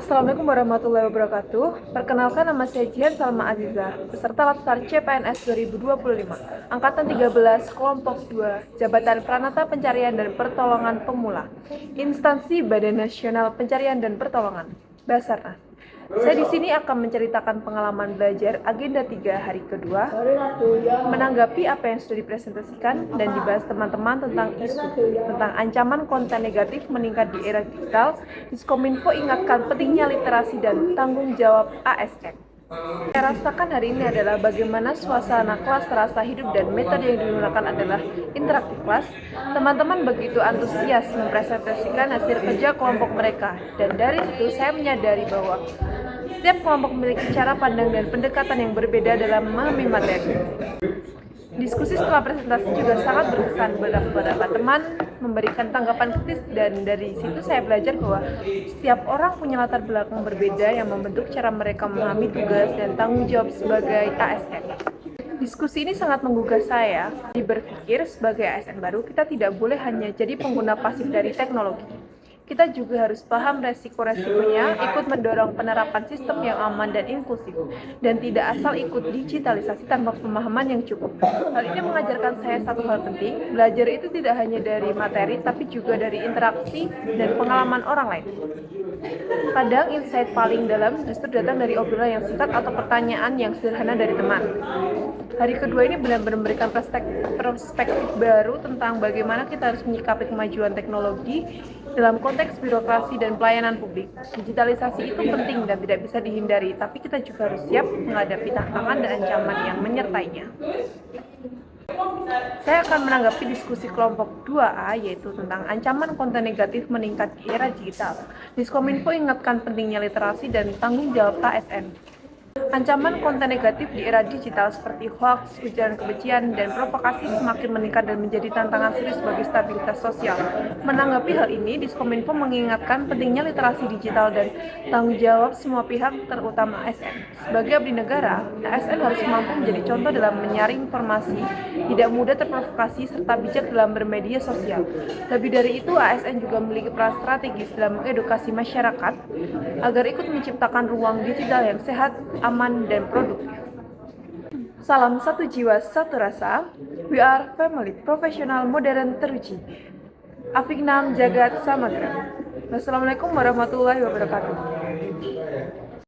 Assalamualaikum warahmatullahi wabarakatuh. Perkenalkan, nama saya Jihan Salma Aziza, peserta Latsar CPNS 2025, Angkatan 13, Kelompok 2, Jabatan Pranata Pencarian dan Pertolongan Pemula, Instansi Badan Nasional Pencarian dan Pertolongan, Basarnas. Saya di sini akan menceritakan pengalaman belajar agenda 3 hari kedua, menanggapi apa yang sudah dipresentasikan dan dibahas teman-teman tentang isu tentang ancaman konten negatif meningkat di era digital. Diskominfo ingatkan pentingnya literasi dan tanggung jawab ASN. Saya rasakan hari ini adalah bagaimana suasana kelas terasa hidup dan metode yang digunakan adalah interaktif kelas. Teman-teman begitu antusias mempresentasikan hasil kerja kelompok mereka, dan dari situ saya menyadari bahwa setiap kelompok memiliki cara pandang dan pendekatan yang berbeda dalam memahami materi. Diskusi setelah presentasi juga sangat berkesan. Beberapa teman memberikan tanggapan kritis, dan dari situ saya belajar bahwa setiap orang punya latar belakang berbeda yang membentuk cara mereka memahami tugas dan tanggung jawab sebagai ASN. Diskusi ini sangat menggugah saya. Berpikir sebagai ASN baru, kita tidak boleh hanya jadi pengguna pasif dari teknologi. Kita juga harus paham resiko-resikonya, ikut mendorong penerapan sistem yang aman dan inklusif, dan tidak asal ikut digitalisasi tanpa pemahaman yang cukup. Hal ini mengajarkan saya satu hal penting: belajar itu tidak hanya dari materi, tapi juga dari interaksi dan pengalaman orang lain. Kadang insight paling dalam justru datang dari obrolan yang singkat atau pertanyaan yang sederhana dari teman. Hari kedua ini benar-benar memberikan perspektif baru tentang bagaimana kita harus menyikapi kemajuan teknologi dalam konteks birokrasi dan pelayanan publik. Digitalisasi itu penting dan tidak bisa dihindari, tapi kita juga harus siap menghadapi tantangan dan ancaman yang menyertainya. Saya akan menanggapi diskusi kelompok 2A, yaitu tentang ancaman konten negatif meningkat di era digital. Diskominfo ingatkan pentingnya literasi dan tanggung jawab ASN. Ancaman konten negatif di era digital seperti hoax, ujaran kebencian, dan provokasi semakin meningkat dan menjadi tantangan serius bagi stabilitas sosial. Menanggapi hal ini, Diskominfo mengingatkan pentingnya literasi digital dan tanggung jawab semua pihak, terutama ASN. Sebagai abdi negara, ASN harus mampu menjadi contoh dalam menyaring informasi, tidak mudah terprovokasi, serta bijak dalam bermedia sosial. Lebih dari itu, ASN juga memiliki peran strategis dalam mengedukasi masyarakat agar ikut menciptakan ruang digital yang sehat, aman, dan produktif. Salam satu jiwa, satu rasa. We are family, profesional, modern, teruji. Afignam Jagat Samagra. Wassalamualaikum warahmatullahi wabarakatuh.